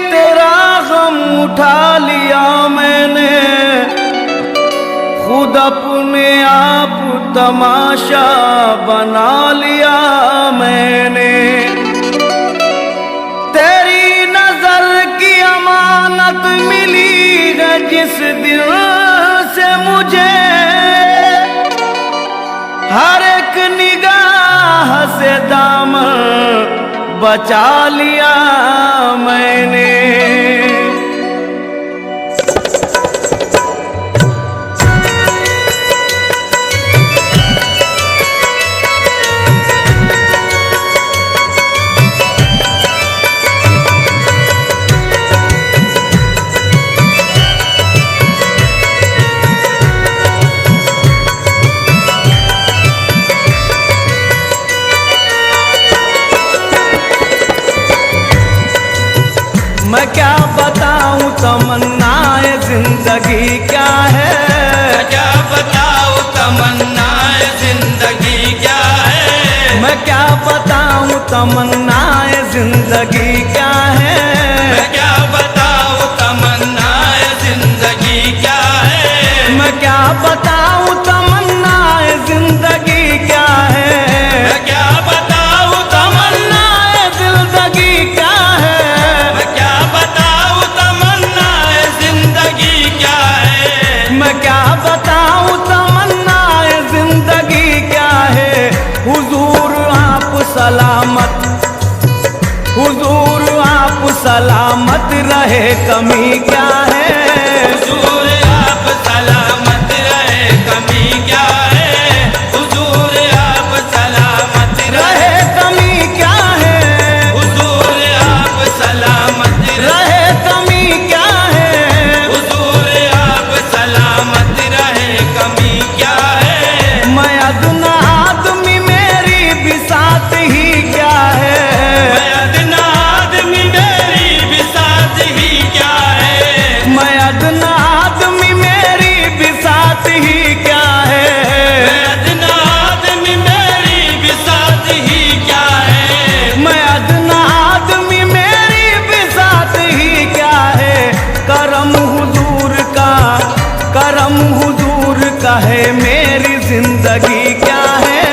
तेरा गम उठा लिया मैंने, खुद अपने आप तमाशा बना लिया मैंने। तेरी नजर की अमानत मिली है जिस दिन से मुझे, हर एक निगाह से दामन बचा लिया मैंने। मैं क्या बताऊं तमन्नाए जिंदगी क्या है, मैं क्या बताऊं तमन्नाए जिंदगी क्या है, मैं क्या बताऊं तमन्नाए जिंदगी क्या है, मैं क्या बताऊं तमन्नाए जिंदगी क्या है, मैं क्या बताऊं तमन्नाए जिंदगी क्या है, मैं क्या बताऊं तमन्नाए जिंदगी क्या है, मैं क्या बताऊं तमन्नाए जिंदगी क्या है, मैं क्या बताऊं तमन्नाए जिंदगी क्या है। हुजूर आप सलामत, हुजूर आप सलामत रहे कमी क्या है, हुजूर आप सलामत रहे कमी क्या है, हुजूर आप सलामत रहे कमी क्या है, हुजूर आप सलामत रहे कमी क्या है, हुजूर आप सलामत रहे कमी क्या है। मैं अदना आदमी मेरी बिसात ही क्या है, मैं अदना आदमी मेरी बिसात ही क्या है, मैं अदना आदमी मेरी बिसात ही क्या है, मैं अदना आदमी मेरी बिसात ही क्या है, मैं अदना आदमी मेरी बिसात ही क्या है। करम हुजूर का, करम हुजूर का है मेरी जिंदगी क्या है,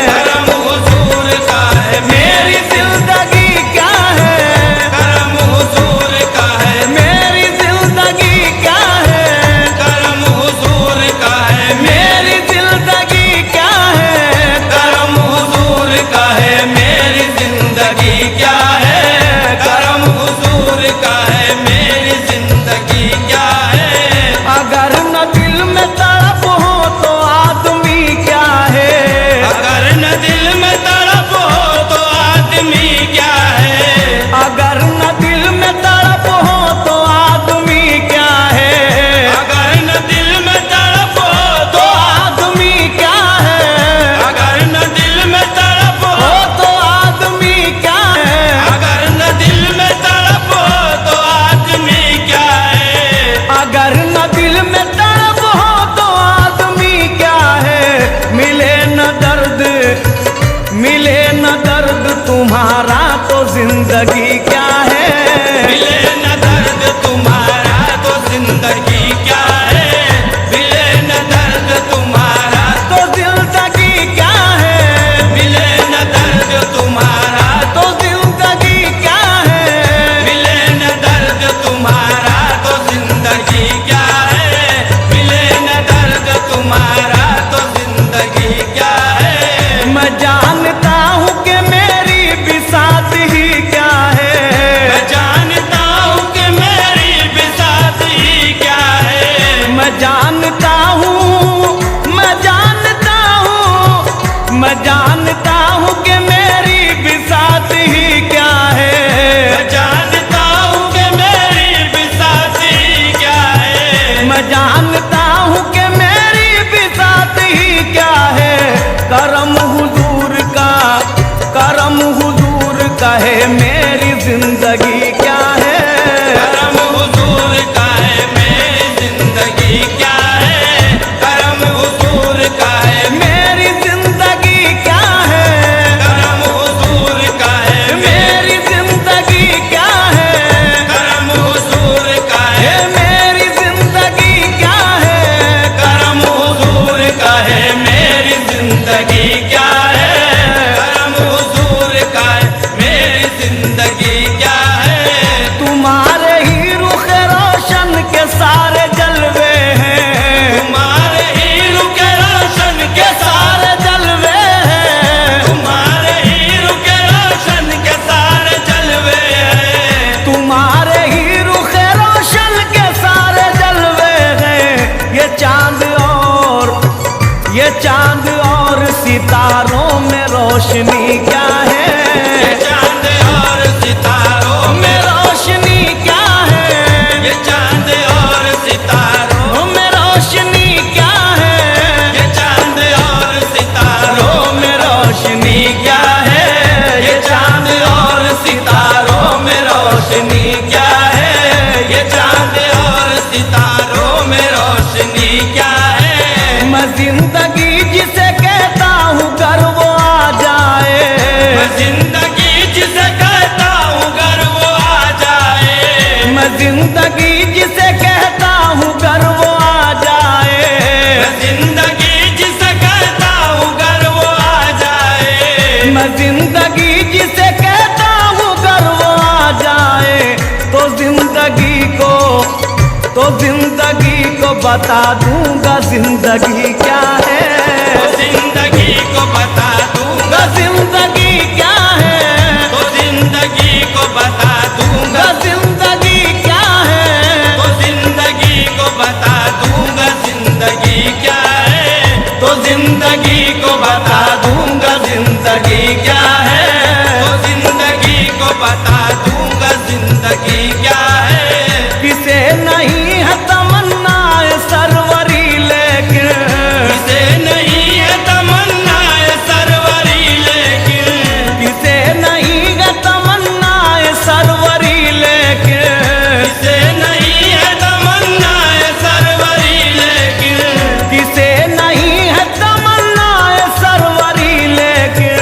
करम हुजूर का है मेरी जिंदगी क्या है, करम हुजूर का है मेरी जिंदगी क्या है, करम हुजूर का है मेरी जिंदगी क्या है, करम हुजूर का है मेरी जिंदगी क्या है, करम हुजूर का है मेरी जिंदगी क्या है। अगर न दिल में तड़प हो तो आदमी क्या है, अगर न दिल में तड़प हो तो आदमी क्या है, अगर न दिल में तड़प हो तो आदमी क्या है, अगर न दिल में तड़प हो तो आदमी क्या है, अगर न दिल में तड़प हो हो तो आदमी क्या है, अगर न दिल में तड़प हो तो आदमी क्या है, अगर न दिल में तड़प हो तो आदमी क्या है। मिले न दर्द, मिले न दर्द तुम्हारा तो जिंदगी क्या है, मिले न दर्द तुम्हारा तो जिंदगी क्या है, मिले न दर्द तुम्हारा तो जिंदगी क्या है, मिले न दर्द तुम्हारा तो जिंदगी क्या है, मिले न दर्द तुम्हारा तो जिंदगी क्या है, मिले न दर्द तुम्हारा तो जिंदगी क्या है। मैं जानता हूँ कि मेरी बिसात ही क्या है, मैं जानता हूँ कि मेरी बिसात ही क्या है, मैं जानता हूँ, मैं जानता हूँ, मैं जानता हूँ कि मेरी बिसात ही क्या है, मैं जानता हूँ कि मेरी बिसात ही क्या है, मैं जानता हूँ कि मेरी बिसात ही क्या है। करम हुजूर का, करम हुजूर का है मेरी जिंदगी क्या है, करम हुजूर का है मेरी जिंदगी क्या है, करम हुजूर का है मेरी जिंदगी क्या है, चांद और सितारों में रोशनी क्या है? ये चांद और सितारों में रोशनी क्या है? ये चांद और सितारों में रोशनी क्या है? ये चांद और सितारों में रोशनी क्या है? ये चांद और सितारों में रोशनी क्या है? ये चांद और सितारों में रोशनी क्या है? मैं जिंदगी जिसे कहता हूँ घर वो आ जाए। मैं जिंदगी जिसे कहता हूँ घर वो आ जाए। मैं जिंदगी जिसे कहता हूँ घर वो आ जाए। मैं जिंदगी जिसे कहता हूँ घर वो आ जाए। मैं जिंदगी जिसे कहता हूँ घर वो आ जाए। तो जिंदगी को बता दूंगा जिंदगी क्या है? तो जिंदगी को बता दूंगा जिंदगी क्या है? तो जिंदगी को बता दूंगा जिंदगी क्या है? तो जिंदगी को बता दूंगा जिंदगी क्या है? तो जिंदगी को बता दूंगा जिंदगी क्या है? तो जिंदगी को बता दूंगा जिंदगी क्या है? किसे नहीं है तमन्नाए सरवरी लेकिन किसे नहीं है तमन्नाए सरवरी लेकिन किसे नहीं है तमन्नाए सरवरी लेकिन किसे नहीं है तमन्नाए सरवरी लेकिन किसे नहीं है तमन्नाए सरवरी लेकिन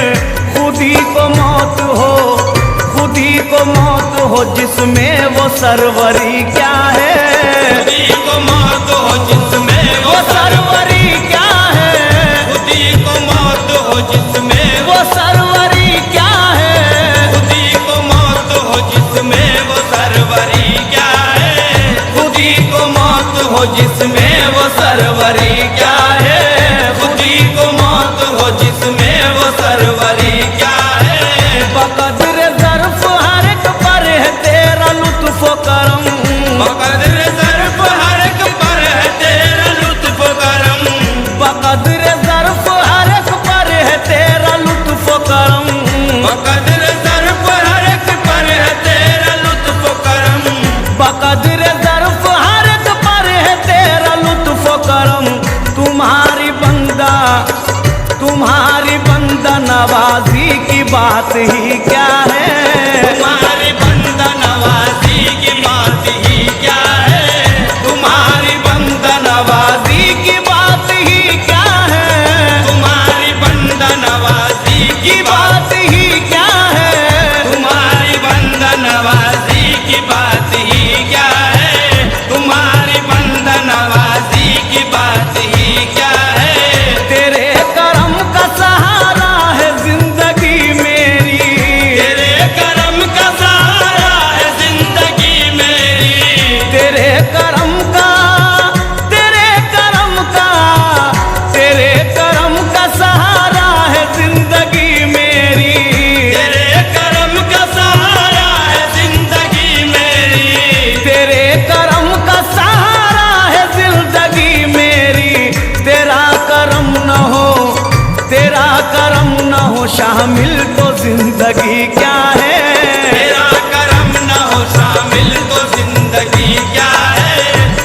खुदी को मौत हो जिसमें वो सरवरी क्या है? खुदी को मौत हो जिसमें वो सरवरी क्या है? खुदी को मौत हो जिसमें वो सरवरी क्या है? खुदी को मौत हो जिसमें वो सरवरी क्या है? खुदी को मौत हो जिसमें वो सरवरी क्या है? खुदी को मौत हो जिसमें वो सरवरी क्या है? बकदर ज़र्फ़ हर एक पर है तेरा लुत्फ़ करम। बकदर ज़र्फ़ हर एक पर है तेरा लुत्फ़ करम। बकदर ज़र्फ़ हर एक पर है तेरा लुत्फ़ करम। बकदर ज़र्फ़ हर एक पर है तेरा लुत्फ़ करम। बकदर ज़र्फ़ हर एक पर है तेरा लुत्फ़ करम। तुम्हारी बंदा नवाजी की बात ही क्या है? तुम्हारी बंदा नवाजी की बात ही क्या है? तुम्हारी बंदा नवाजी की बात ही क्या है? तुम्हारी बंदा नवाजी की बात ही क्या है? तुम्हारी बंदा नवाजी की बात ही क्या है? तुम्हारी बंदा नवाजी की बात ही क्या है? तेरे करम का सहारा है जिंदगी मेरी। तेरे करम का सहारा है जिंदगी मेरी। तेरे करम का सहारा है जिंदगी मेरी। तेरे करम का सहारा है जिंदगी मेरी। तेरे करम का सहारा है जिंदगी मेरी। तेरा करम न हो शामिल तो जिंदगी क्या है? तेरा करम न हो शामिल तो जिंदगी क्या है?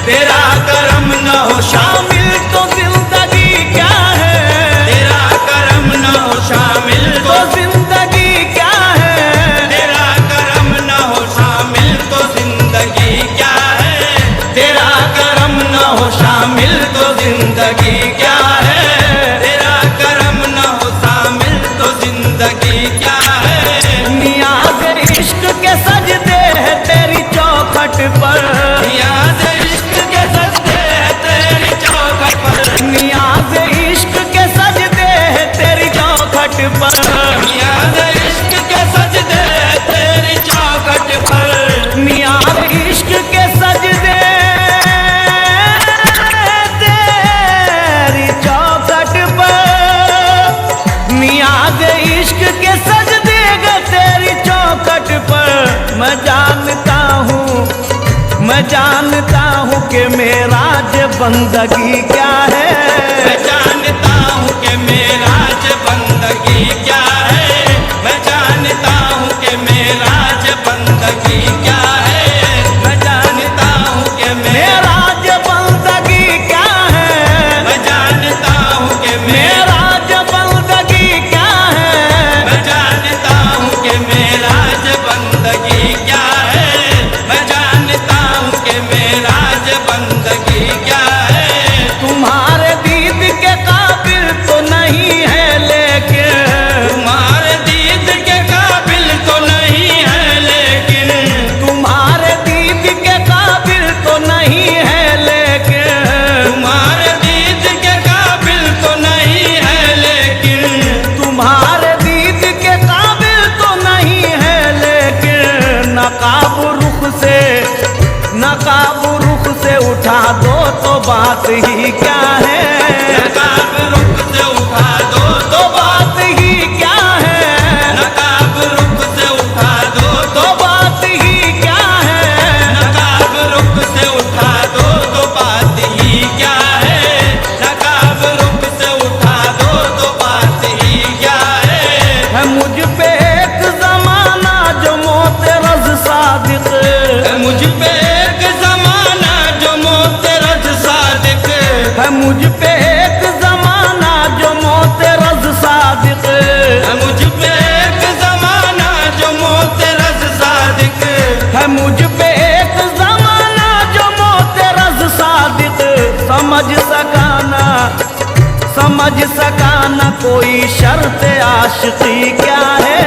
तेरा करम न हो शामिल तो जिंदगी क्या है? तेरा करम न हो शामिल तो जिंदगी क्या है? तेरा करम न हो शामिल तो जिंदगी क्या है? तेरा करम न हो शामिल तो जिंदगी क्या है? तेरा करम न हो शामिल तो जिंदगी क्या है? नियाज़ इश्क के सजदे हैं तेरी चौखट पर। नियाज़ इश्क के सजदे हैं तेरी चौखट पर। नियाज़ इश्क के सजदे हैं तेरी चौखट पर। नियाज़ इश्क के सजदे हैं तेरी चौखट पर। नियाज़ इश्क के सजदे तेरी चौखट पर। नियाज़ इश्क के सजदे तेरी चौखट पर। मैं जानता हूँ मैं जानता हूँ कि मेरा ज बंदगी क्या है। मैं जानता हूँ कि मेरा ज बंदगी क्या है। मैं जानता हूँ कि मेरा ज बंदगी क्या है। मैं जानता हूँ कि मेरा ज बंदगी क्या है। मैं जानता हूँ कि मेरा ज बंदगी क्या है। मैं जानता हूँ कि मेरा ज बंदगी क्या है। मैं जानता हूँ कि मेरा ज बंदगी क्या है। तुम्हारे दीद के काबिल तो नहीं है लेकिन, तुम्हारे दीद के काबिल तो नहीं है लेकिन, तुम्हारे दीद के काबिल तो नहीं है लेकिन, तुम्हारे दीद के काबिल तो नहीं है लेकिन, तुम्हारे दीद के काबिल तो नहीं है लेकिन, नकाब रुख से उठा दो तो बात ही क्या है। नकाब रुख से उठा दो तो बात ही क्या है। नकाब रुख से उठा दो तो बात ही क्या है। नकाब रुख से उठा दो तो बात ही क्या है। नकाब रुख से उठा दो तो बात ही क्या है। मुझ पे एक जमाना जो मोतरज सादिक, मुझ पे एक जमाना जो मोतरज सादिक, मुझ पे एक जमाना जो मोतरज सादिक, मुझ पे एक जमाना जो मोतरज सादिक, मुझ पे एक जमाना जो मोतरज सादिक, समझ सकाना कोई शर्त आशिकी क्या है।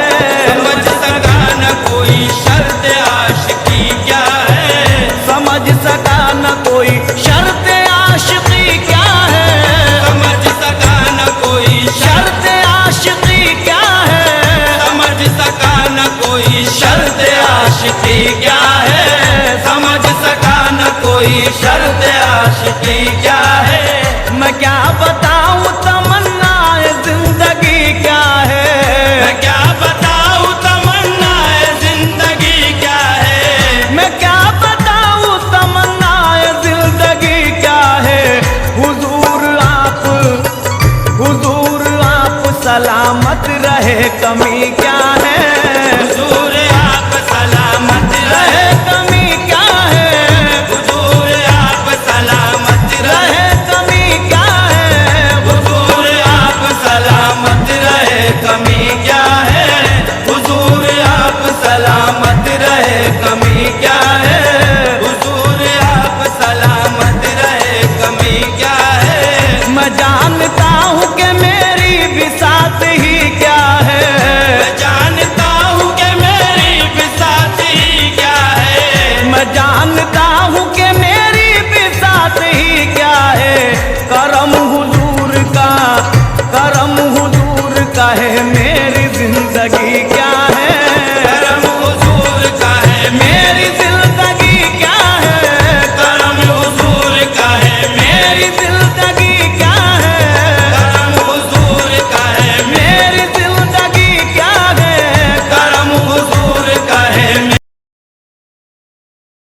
समझ सका न कोई शर्त आशिकी क्या है। समझ सकाना कोई शर्त आशिकी क्या है। समझ सका न कोई शर्त आशिकी क्या है। समझ सका न कोई शर्त आशिकी क्या है। समझ सका न कोई शर्त आशिकी क्या है। मैं क्या बताऊं तमन्नाए जिंदगी क्या है। मैं क्या बताऊं तमन्नाए जिंदगी क्या है। मैं क्या बताऊं तमन्नाए जिंदगी क्या है। हुजूर आप सलामत रहे कमी क्या है। हुजूर आप सलामत रहे। कमी क्या है। हुजूर आप सलामत रहे। कमी क्या है। हुजूर आप सलामत रहे। कमी क्या है। हुजूर आप सलामत रहे। कमी क्या है। हुजूर आप सलामत रहे। कमी क्या है। मैं जानता हूँ कि मेरी बिसात ही क्या है। मैं जानता हूँ कि मेरी बिसात ही क्या है। मैं जानता हूँ कि मेरी बिसात ही क्या है। करम हुजूर का है मेरी जिंदगी क्या